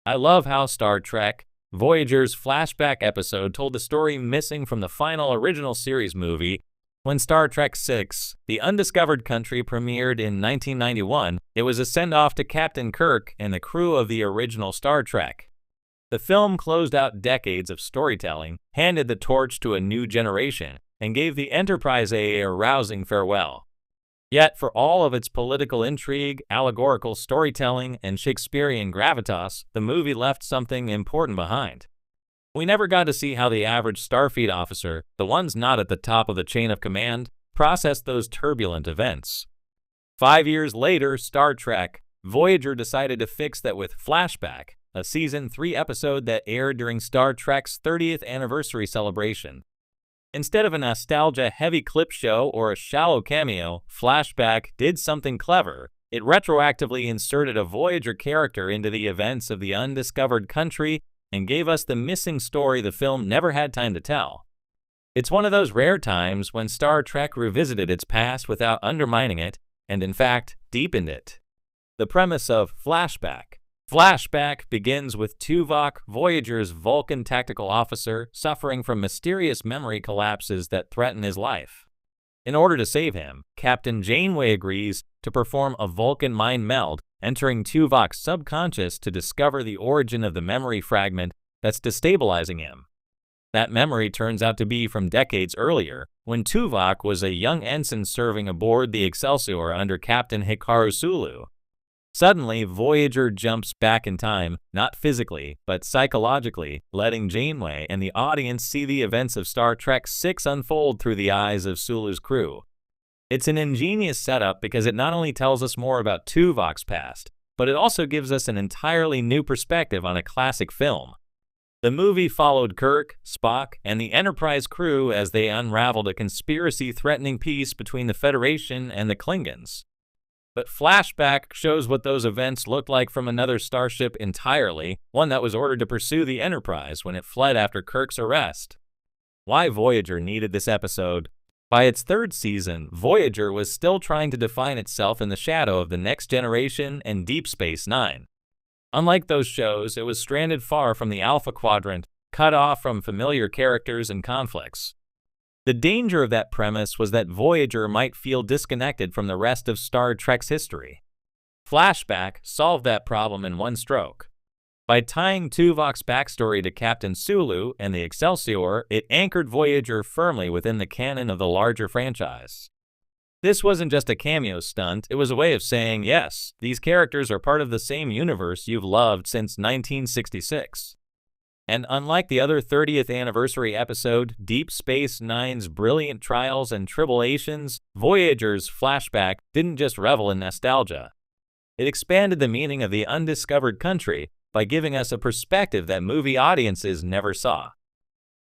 I love how Star Trek Voyager's flashback episode told the story missing from the final original series movie. When Star Trek VI, The Undiscovered Country premiered in 1991, it was a send-off to Captain Kirk and the crew of the original Star Trek. The film closed out decades of storytelling, handed the torch to a new generation, and gave the Enterprise a rousing farewell. Yet, for all of its political intrigue, allegorical storytelling, and Shakespearean gravitas, the movie left something important behind. We never got to see how the average Starfleet officer, the ones not at the top of the chain of command, processed those turbulent events. 5 years later, Star Trek Voyager decided to fix that with Flashback, a Season 3 episode that aired during Star Trek's 30th anniversary celebration. Instead of a nostalgia-heavy clip show or a shallow cameo, Flashback did something clever. It retroactively inserted a Voyager character into the events of the Undiscovered Country and gave us the missing story the film never had time to tell. It's one of those rare times when Star Trek revisited its past without undermining it, and in fact, deepened it. The premise of Flashback. Flashback begins with Tuvok, Voyager's Vulcan tactical officer, suffering from mysterious memory collapses that threaten his life. In order to save him, Captain Janeway agrees to perform a Vulcan mind meld, entering Tuvok's subconscious to discover the origin of the memory fragment that's destabilizing him. That memory turns out to be from decades earlier, when Tuvok was a young ensign serving aboard the Excelsior under Captain Hikaru Sulu. Suddenly, Voyager jumps back in time, not physically, but psychologically, letting Janeway and the audience see the events of Star Trek VI unfold through the eyes of Sulu's crew. It's an ingenious setup because it not only tells us more about Tuvok's past, but it also gives us an entirely new perspective on a classic film. The movie followed Kirk, Spock, and the Enterprise crew as they unraveled a conspiracy threatening peace between the Federation and the Klingons. But Flashback shows what those events looked like from another starship entirely, one that was ordered to pursue the Enterprise when it fled after Kirk's arrest. Why Voyager needed this episode? By its third season, Voyager was still trying to define itself in the shadow of the Next Generation and Deep Space Nine. Unlike those shows, it was stranded far from the Alpha Quadrant, cut off from familiar characters and conflicts. The danger of that premise was that Voyager might feel disconnected from the rest of Star Trek's history. Flashback solved that problem in one stroke. By tying Tuvok's backstory to Captain Sulu and the Excelsior, it anchored Voyager firmly within the canon of the larger franchise. This wasn't just a cameo stunt, it was a way of saying, yes, these characters are part of the same universe you've loved since 1966. And unlike the other 30th anniversary episode, Deep Space Nine's brilliant trials and tribulations, Voyager's Flashback didn't just revel in nostalgia. It expanded the meaning of the Undiscovered Country by giving us a perspective that movie audiences never saw.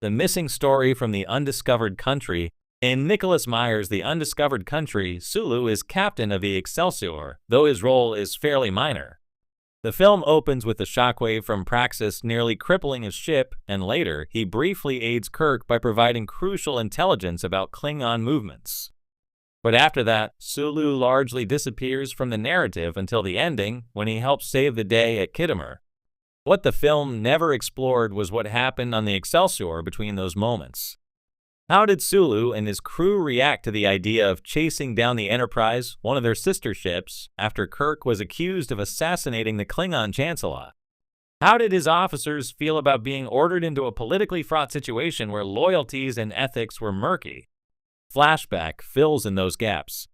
The missing story from the Undiscovered Country. In Nicholas Meyer's The Undiscovered Country, Sulu is captain of the Excelsior, though his role is fairly minor. The film opens with the shockwave from Praxis nearly crippling his ship, and later, he briefly aids Kirk by providing crucial intelligence about Klingon movements. But after that, Sulu largely disappears from the narrative until the ending, when he helps save the day at Khitomer. What the film never explored was what happened on the Excelsior between those moments. How did Sulu and his crew react to the idea of chasing down the Enterprise, one of their sister ships, after Kirk was accused of assassinating the Klingon Chancellor? How did his officers feel about being ordered into a politically fraught situation where loyalties and ethics were murky? Flashback fills in those gaps.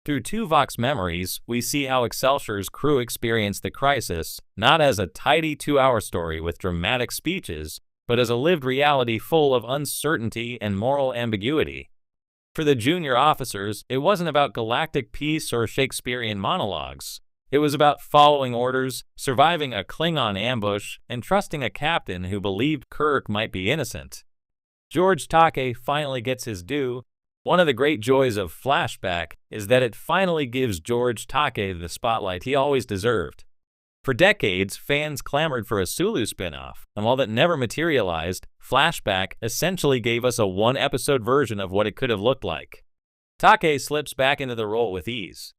Through Tuvok's memories, we see how Excelsior's crew experienced the crisis, not as a tidy 2-hour story with dramatic speeches, but as a lived reality full of uncertainty and moral ambiguity. For the junior officers, it wasn't about galactic peace or Shakespearean monologues. It was about following orders, surviving a Klingon ambush, and trusting a captain who believed Kirk might be innocent. George Takei finally gets his due. One of the great joys of Flashback is that it finally gives George Takei the spotlight he always deserved. For decades, fans clamored for a Sulu spin-off, and while that never materialized, Flashback essentially gave us a one-episode version of what it could have looked like. Takei slips back into the role with ease.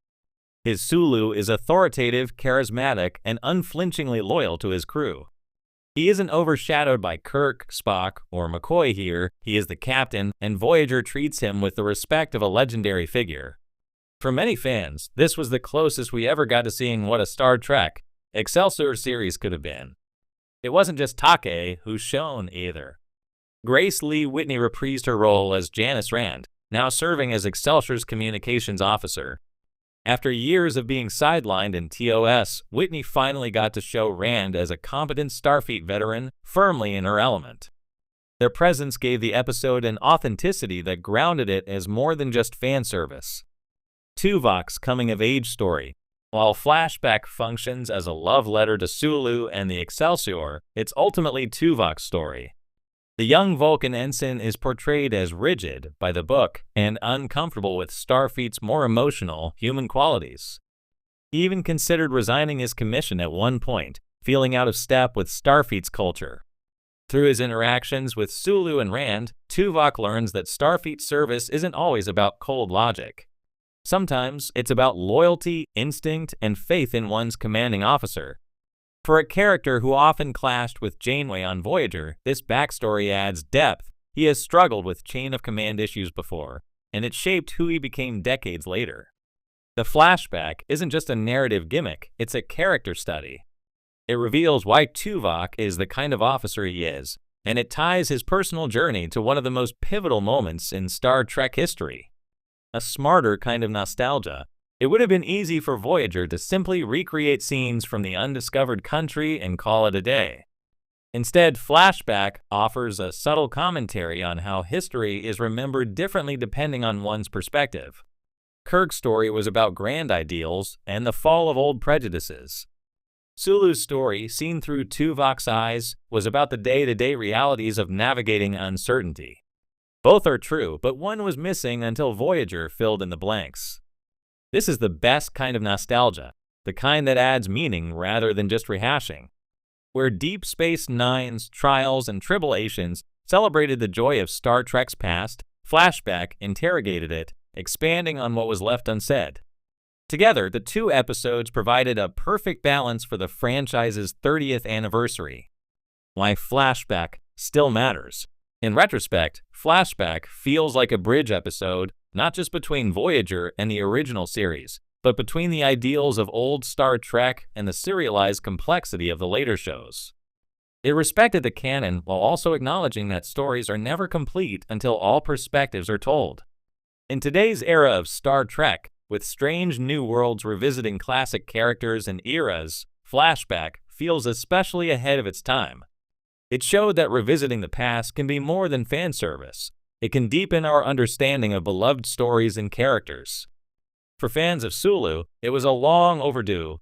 His Sulu is authoritative, charismatic, and unflinchingly loyal to his crew. He isn't overshadowed by Kirk, Spock, or McCoy here. He is the captain, and Voyager treats him with the respect of a legendary figure. For many fans, this was the closest we ever got to seeing what a Star Trek Excelsior series could have been. It wasn't just Take who shone either. Grace Lee Whitney reprised her role as Janice Rand, now serving as Excelsior's communications officer. After years of being sidelined in TOS, Whitney finally got to show Rand as a competent Starfleet veteran, firmly in her element. Their presence gave the episode an authenticity that grounded it as more than just fan service. Tuvok's coming-of-age story. While Flashback functions as a love letter to Sulu and the Excelsior, it's ultimately Tuvok's story. The young Vulcan ensign is portrayed as rigid by the book and uncomfortable with Starfleet's more emotional, human qualities. He even considered resigning his commission at one point, feeling out of step with Starfleet's culture. Through his interactions with Sulu and Rand, Tuvok learns that Starfleet service isn't always about cold logic. Sometimes it's about loyalty, instinct, and faith in one's commanding officer. For a character who often clashed with Janeway on Voyager, this backstory adds depth. He has struggled with chain of command issues before, and it shaped who he became decades later. The flashback isn't just a narrative gimmick, it's a character study. It reveals why Tuvok is the kind of officer he is, and it ties his personal journey to one of the most pivotal moments in Star Trek history. A smarter kind of nostalgia. It would have been easy for Voyager to simply recreate scenes from the undiscovered country and call it a day. Instead, Flashback offers a subtle commentary on how history is remembered differently depending on one's perspective. Kirk's story was about grand ideals and the fall of old prejudices. Sulu's story, seen through Tuvok's eyes, was about the day-to-day realities of navigating uncertainty. Both are true, but one was missing until Voyager filled in the blanks. This is the best kind of nostalgia, the kind that adds meaning rather than just rehashing. Where Deep Space Nine's trials and tribulations celebrated the joy of Star Trek's past, Flashback interrogated it, expanding on what was left unsaid. Together, the two episodes provided a perfect balance for the franchise's 30th anniversary. Why Flashback still matters. In retrospect, Flashback feels like a bridge episode, not just between Voyager and the original series, but between the ideals of old Star Trek and the serialized complexity of the later shows. It respected the canon while also acknowledging that stories are never complete until all perspectives are told. In today's era of Star Trek, with strange new worlds revisiting classic characters and eras, Flashback feels especially ahead of its time. It showed that revisiting the past can be more than fan service. It can deepen our understanding of beloved stories and characters. For fans of Sulu, it was a long overdue,